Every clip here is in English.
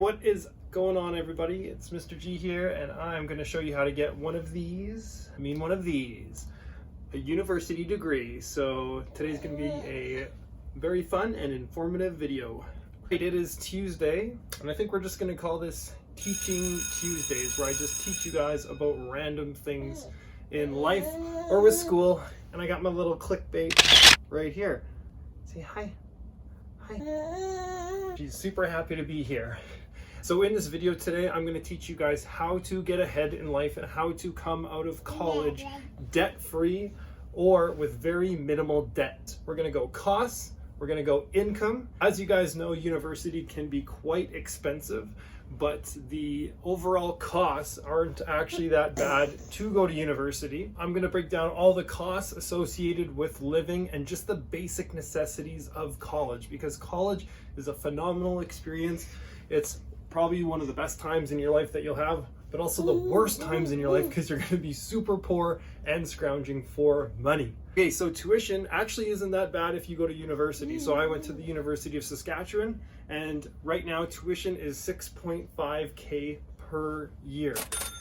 What is going on, everybody? It's Mr. G here, and I'm going to show you how to get one of these, a university degree. So today's going to be a very fun and informative video. It is Tuesday, and I think we're just going to call this Teaching Tuesdays, where I just teach you guys about random things in life or with school. And I got my little clickbait right here. Say hi. Hi. She's super happy to be here. So in this video today, I'm going to teach you guys how to get ahead in life and how to come out of college debt-free or with very minimal debt. We're going to go costs, we're going to go income. As you guys know, university can be quite expensive, but the overall costs aren't actually that bad to go to university. I'm going to break down all the costs associated with living and just the basic necessities of college, because college is a phenomenal experience. It's probably one of the best times in your life that you'll have, but also the worst times in your life because you're going to be super poor and scrounging for money. Okay, so tuition actually isn't that bad if you go to university. So I went to the University of Saskatchewan, and right now tuition is $6.5K per year.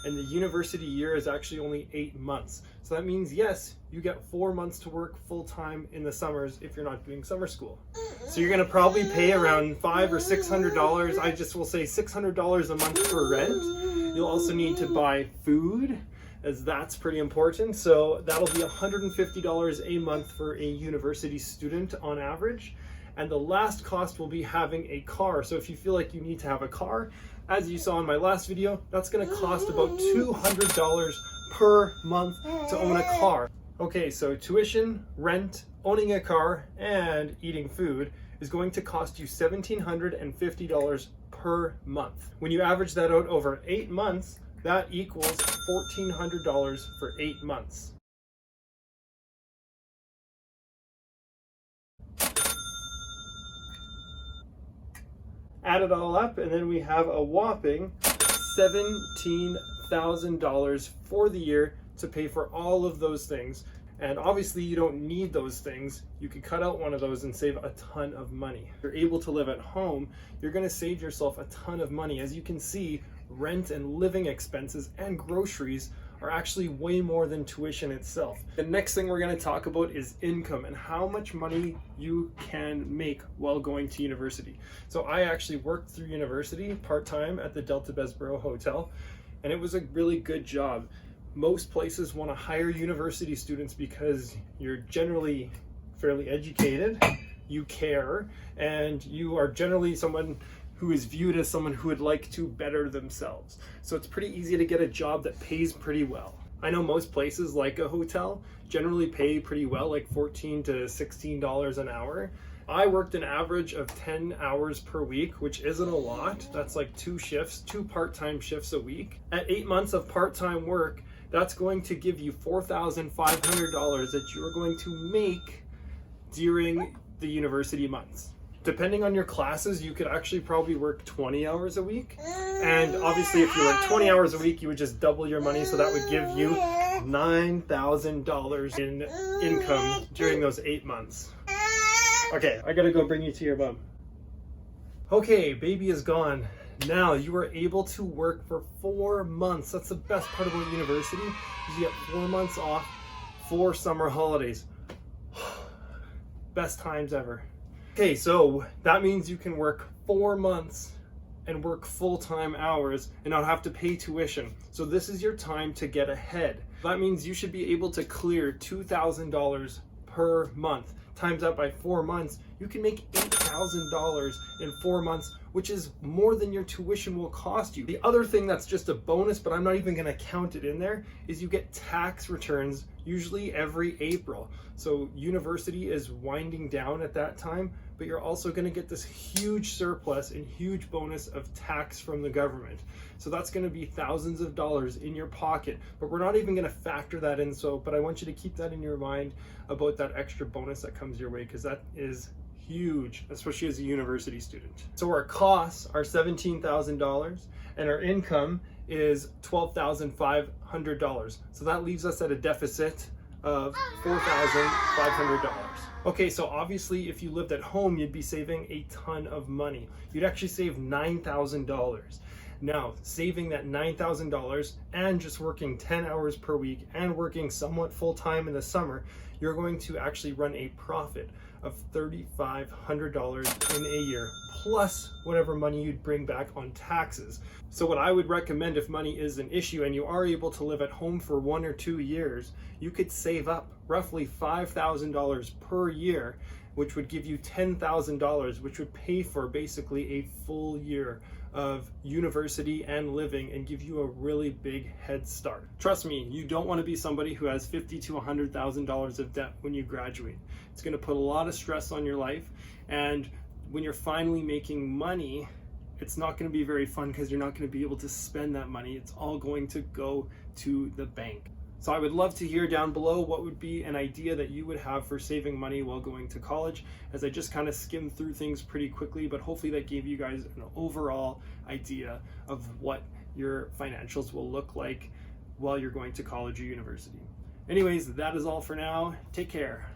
And the university year is actually only 8 months. So that means, yes, you get 4 months to work full time in the summers if you're not doing summer school. So you're gonna probably pay around $500 or $600. I just will say $600 a month for rent. You'll also need to buy food, as that's pretty important. So that'll be $150 a month for a university student on average. And the last cost will be having a car. So if you feel like you need to have a car, as you saw in my last video, that's gonna cost about $200 per month to own a car. Okay, so tuition, rent, owning a car, and eating food is going to cost you $1,750 per month. When you average that out over 8 months, that equals $1,400 for 8 months. Add it all up, and then we have a whopping $17,000 for the year to pay for all of those things. And obviously you don't need those things. You can cut out one of those and save a ton of money. If you're able to live at home, you're going to save yourself a ton of money. As you can see, rent and living expenses and groceries are actually way more than tuition itself. The next thing we're going to talk about is income and how much money you can make while going to university. So I actually worked through university part-time at the Delta Bessborough Hotel, and it was a really good job. Most places want to hire university students because you're generally fairly educated, you care, and you are generally someone who is viewed as someone who would like to better themselves. So it's pretty easy to get a job that pays pretty well. I know most places like a hotel generally pay pretty well, like $14 to $16 an hour. I worked an average of 10 hours per week, which isn't a lot. That's like 2 shifts, 2 part-time shifts a week. At 8 months of part-time work, that's going to give you $4,500 that you are going to make during the university months. Depending on your classes, you could actually probably work 20 hours a week. And obviously if you work 20 hours a week, you would just double your money. So that would give you $9,000 in income during those 8 months. Okay, I gotta go bring you to your mom. Okay, baby is gone. Now you are able to work for 4 months. That's the best part about university, is you get 4 months off for summer holidays. Best times ever. Okay, so that means you can work 4 months and work full-time hours and not have to pay tuition. So this is your time to get ahead. That means you should be able to clear $2,000 per month. Times that by 4 months, you can make $8,000 in 4 months, which is more than your tuition will cost you. The other thing that's just a bonus, but I'm not even gonna count it in there, is you get tax returns usually every April. So university is winding down at that time, but you're also gonna get this huge surplus and huge bonus of tax from the government. So that's gonna be thousands of dollars in your pocket, but we're not even gonna factor that in. But I want you to keep that in your mind about that extra bonus that comes your way, because that is huge, especially as a university student. So our costs are $17,000 and our income is $12,500. So that leaves us at a deficit of $4,500. Okay, so obviously if you lived at home, you'd be saving a ton of money. You'd actually save $9,000. Now, saving that $9,000 and just working 10 hours per week and working somewhat full-time in the summer, you're going to actually run a profit of $3,500 in a year, plus whatever money you'd bring back on taxes. So what I would recommend, if money is an issue and you are able to live at home for 1 or 2 years, you could save up roughly $5,000 per year, which would give you $10,000, which would pay for basically a full year of university and living and give you a really big head start. Trust me, you don't want to be somebody who has $50,000 to $100,000 of debt when you graduate. It's going to put a lot of stress on your life, and when you're finally making money, it's not going to be very fun because you're not going to be able to spend that money. It's all going to go to the bank. So I would love to hear down below what would be an idea that you would have for saving money while going to college, as I just kind of skimmed through things pretty quickly, but hopefully that gave you guys an overall idea of what your financials will look like while you're going to college or university. Anyways, that is all for now. Take care.